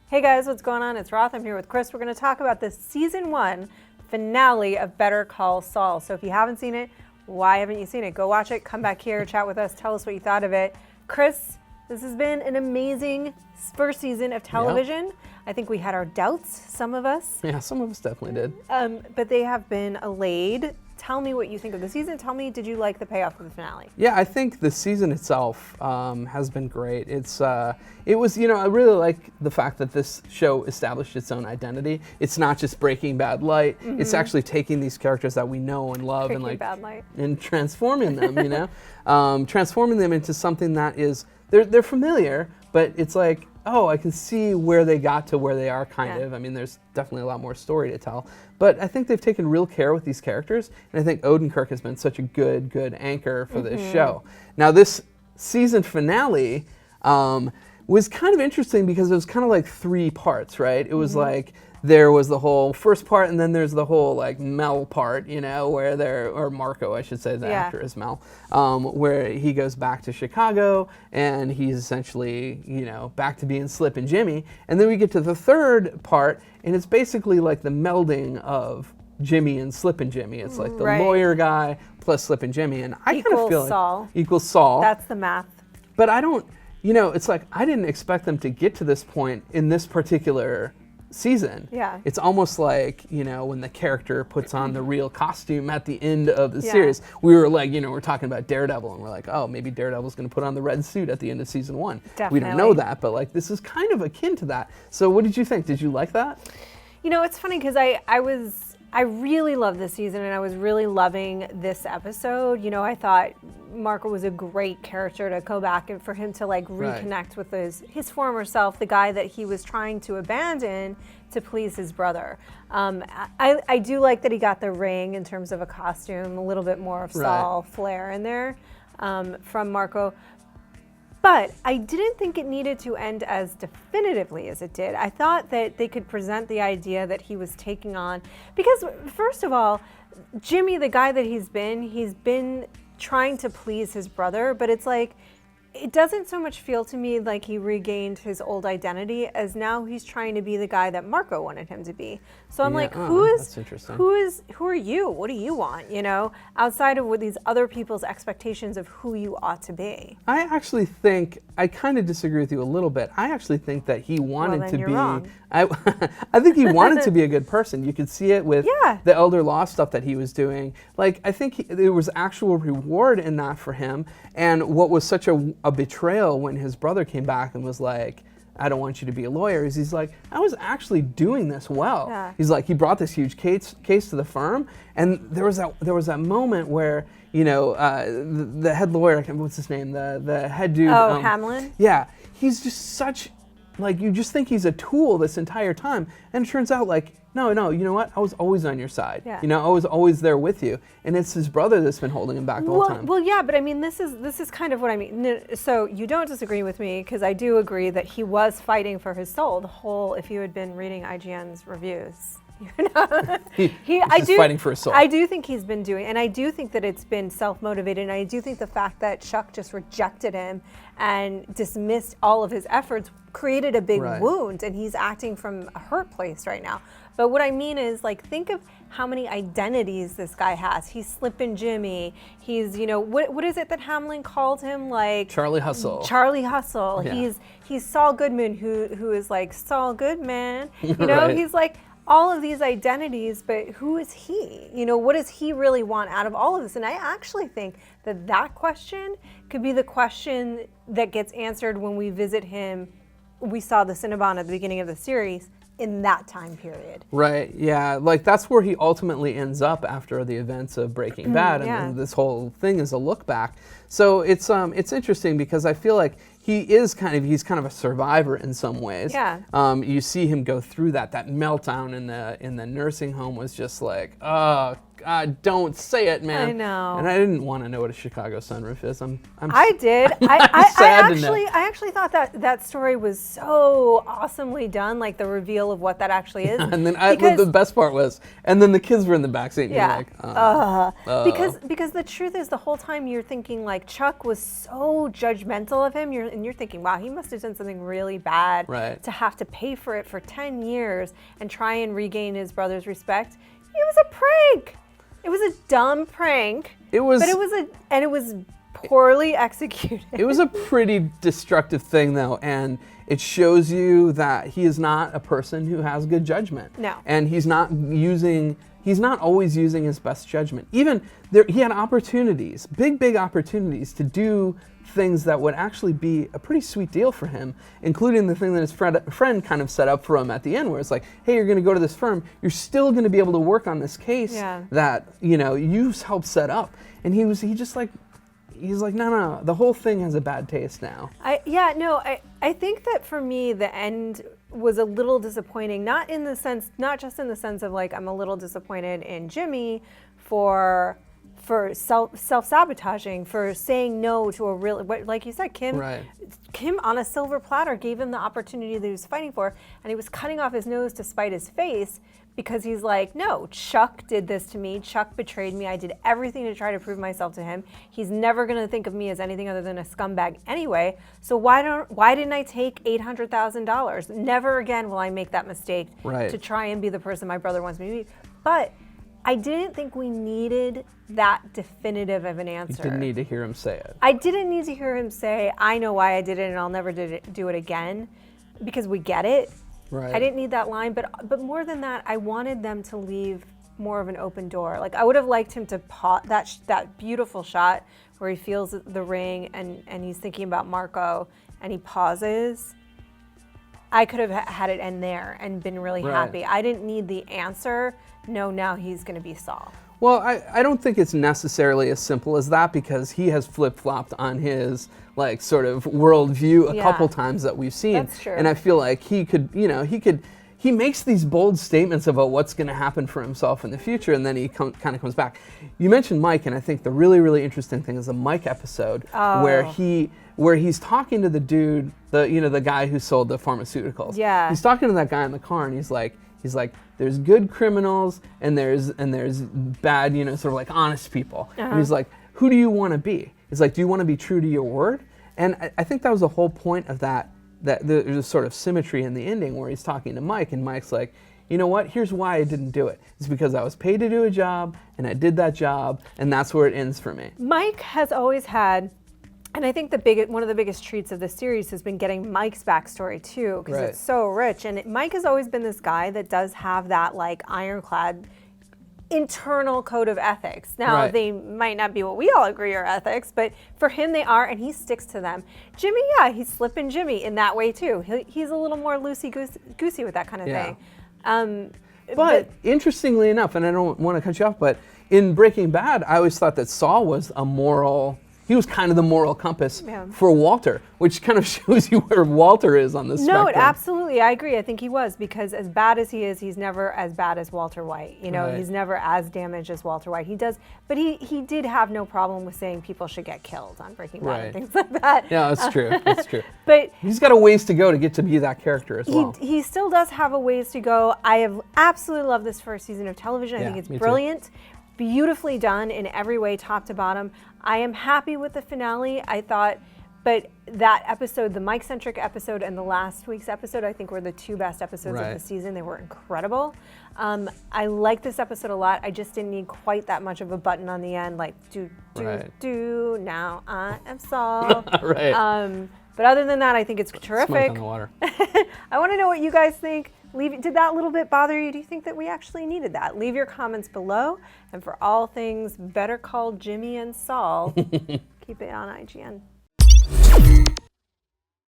Hey guys, what's going on? It's Roth. I'm here with Chris. We're going to talk about the season 1 finale of Better Call Saul. So if you haven't seen it, why haven't you seen it? Go watch it, come back here, chat with us, tell us what you thought of it. Chris, this has been an amazing first season of television. Yep. I think we had our doubts, some of us. Yeah, some of us definitely did. But they have been allayed. Tell me what you think of the season. Tell me, did you like the payoff of the finale? Yeah, I think the season itself has been great. It was, I really like the fact that this show established its own identity. It's not just Breaking Bad light. Mm-hmm. It's actually taking these characters that we know and love and transforming them, transforming them into something that is, they're familiar, but it's like, oh, I can see where they got to where they are, kind of. I mean, there's definitely a lot more story to tell. But I think they've taken real care with these characters, and I think Odenkirk has been such a good anchor for this show. Now, this season finale was kind of interesting because it was kind of like 3 parts, right? It was like, there was the whole first part, and then there's the whole like Mel part, where or Marco, I should say, the actor is Mel, where he goes back to Chicago, and he's essentially, back to being Slip and Jimmy. And then we get to the third part, and it's basically like the melding of Jimmy and Slip and Jimmy. It's like the lawyer guy plus Slip and Jimmy, and I kind of feel like equals Saul. That's the math. But I don't, it's like I didn't expect them to get to this point in this particular season. Yeah. It's almost like, when the character puts on the real costume at the end of the series. We were like, we're talking about Daredevil, and we're like, oh, maybe Daredevil's going to put on the red suit at the end of season 1. Definitely. We don't know that, but like this is kind of akin to that. So what did you think? Did you like that? It's funny because I really loved this season, and I was really loving this episode. I thought Marco was a great character to go back and for him to like reconnect with his former self, the guy that he was trying to abandon to please his brother. I do like that he got the ring in terms of a costume, a little bit more of Saul flair in there from Marco. But I didn't think it needed to end as definitively as it did. I thought that they could present the idea that he was taking on, because first of all, Jimmy, the guy that he's been trying to please his brother, but it's like, it doesn't so much feel to me like he regained his old identity as now he's trying to be the guy that Marco wanted him to be. So I'm like, who are you? What do you want? Outside of what these other people's expectations of who you ought to be. I actually think, I kind of disagree with you a little bit. I actually think that he wanted to be, wrong. I think he wanted to be a good person. You could see it with the elder law stuff that he was doing. Like, I think there was actual reward in that for him. And what was such a betrayal when his brother came back and was like, I don't want you to be a lawyer, is he's like, I was actually doing this well. Yeah. He's like, he brought this huge case to the firm, and there was that moment where, the head lawyer, what's his name, the head dude. Oh, Hamlin? Yeah, he's just such, like, you just think he's a tool this entire time, and it turns out like, no, you know what? I was always on your side. Yeah. I was always there with you. And it's his brother that's been holding him back the whole time. Well, yeah, but I mean, this is kind of what I mean. So you don't disagree with me, because I do agree that he was fighting for his soul. If you had been reading IGN's reviews, he's fighting for his soul. I do think he's been doing, and I do think that it's been self-motivated, and I do think the fact that Chuck just rejected him and dismissed all of his efforts created a big wound, and he's acting from a hurt place right now. But what I mean is, like, think of how many identities this guy has. He's Slippin' Jimmy. He's, what is it that Hamlin called him? Like Charlie Hustle. Charlie Hustle. Yeah. He's Saul Goodman, who is like Saul Goodman. He's like all of these identities, but who is he? What does he really want out of all of this? And I actually think that question could be the question that gets answered when we visit him. We saw the Cinnabon at the beginning of the series. In that time period. Right, yeah. Like, that's where he ultimately ends up after the events of Breaking Bad. And this whole thing is a look back. So it's interesting because I feel like he's kind of a survivor in some ways. Yeah. You see him go through that meltdown in the nursing home was just like, oh God, don't say it, man. I know. And I didn't want to know what a Chicago sunroof is. I did. I actually thought that story was so awesomely done, like the reveal of what that actually is. And then the best part was, and then the kids were in the backseat, and you're like, Because the truth is, the whole time you're thinking like Chuck was so judgmental of him. You're and you're thinking, wow, he must have done something really bad to have to pay for it for 10 years and try and regain his brother's respect. It was a prank. It was a dumb prank. It was poorly executed. It was a pretty destructive thing, though, and it shows you that he is not a person who has good judgment. No. And he's not always using his best judgment. Even there, he had opportunities, big opportunities to do things that would actually be a pretty sweet deal for him, including the thing that his friend kind of set up for him at the end, where it's like, hey, you're going to go to this firm, you're still going to be able to work on this case that, you know, you helped set up. And he's like, no, the whole thing has a bad taste now. I think that for me, the end was a little disappointing, not just in the sense of like, I'm a little disappointed in Jimmy for self-sabotaging, for saying no to a real, like you said, Kim on a silver platter gave him the opportunity that he was fighting for, and he was cutting off his nose to spite his face because he's like, no, Chuck did this to me. Chuck betrayed me. I did everything to try to prove myself to him. He's never going to think of me as anything other than a scumbag anyway. So why didn't I take $800,000? Never again will I make that mistake to try and be the person my brother wants me to be. But I didn't think we needed that definitive of an answer. You didn't need to hear him say it. I didn't need to hear him say, I know why I did it and I'll never do it again, because we get it. Right. I didn't need that line, but more than that, I wanted them to leave more of an open door. Like, I would have liked him to pause that beautiful shot where he feels the ring and he's thinking about Marco and he pauses. I could have had it end there and been really happy. I didn't need the answer. No, now he's going to be Saul. Well, I don't think it's necessarily as simple as that, because he has flip-flopped on his like sort of worldview a couple times that we've seen. That's true. And I feel like he makes these bold statements about what's going to happen for himself in the future, and then he kind of comes back. You mentioned Mike, and I think the really, really interesting thing is the Mike episode where he's talking to the dude, the guy who sold the pharmaceuticals. Yeah. He's talking to that guy in the car, and he's like, there's good criminals and there's bad, sort of like honest people. And he's like, who do you want to be? He's like, do you want to be true to your word? And I think that was the whole point of that there's a sort of symmetry in the ending where he's talking to Mike, and Mike's like, you know what? Here's why I didn't do it. It's because I was paid to do a job, and I did that job, and that's where it ends for me. Mike has always had, and I think one of the biggest treats of this series has been getting Mike's backstory too, because it's so rich. And Mike has always been this guy that does have that like ironclad internal code of ethics. Now, they might not be what we all agree are ethics, but for him they are, and he sticks to them. Jimmy, he's slipping Jimmy in that way too. He's a little more loosey-goosey with that kind of thing. But interestingly enough, and I don't want to cut you off, but in Breaking Bad, I always thought that Saul was he was kind of the moral compass for Walter, which kind of shows you where Walter is on this spectrum. No, absolutely. I agree. I think he was, because as bad as he is, he's never as bad as Walter White. He's never as damaged as Walter White. But he did have no problem with saying people should get killed on Breaking Bad and things like that. Yeah, that's true. That's true. But he's got a ways to go to get to be that character as well. He still does have a ways to go. I have absolutely loved this first season of television. I think it's brilliant. Too. Beautifully done in every way, top to bottom. I am happy with the finale. I thought, but that episode, the Mike-centric episode and the last week's episode, I think were the two best episodes of the season. They were incredible. I like this episode a lot. I just didn't need quite that much of a button on the end, like do now I am Saul. But other than that, I think it's terrific. Smoke on the water. I want to know what you guys think. Did that little bit bother you? Do you think that we actually needed that? Leave your comments below. And for all things Better Call Jimmy and Saul, keep it on IGN.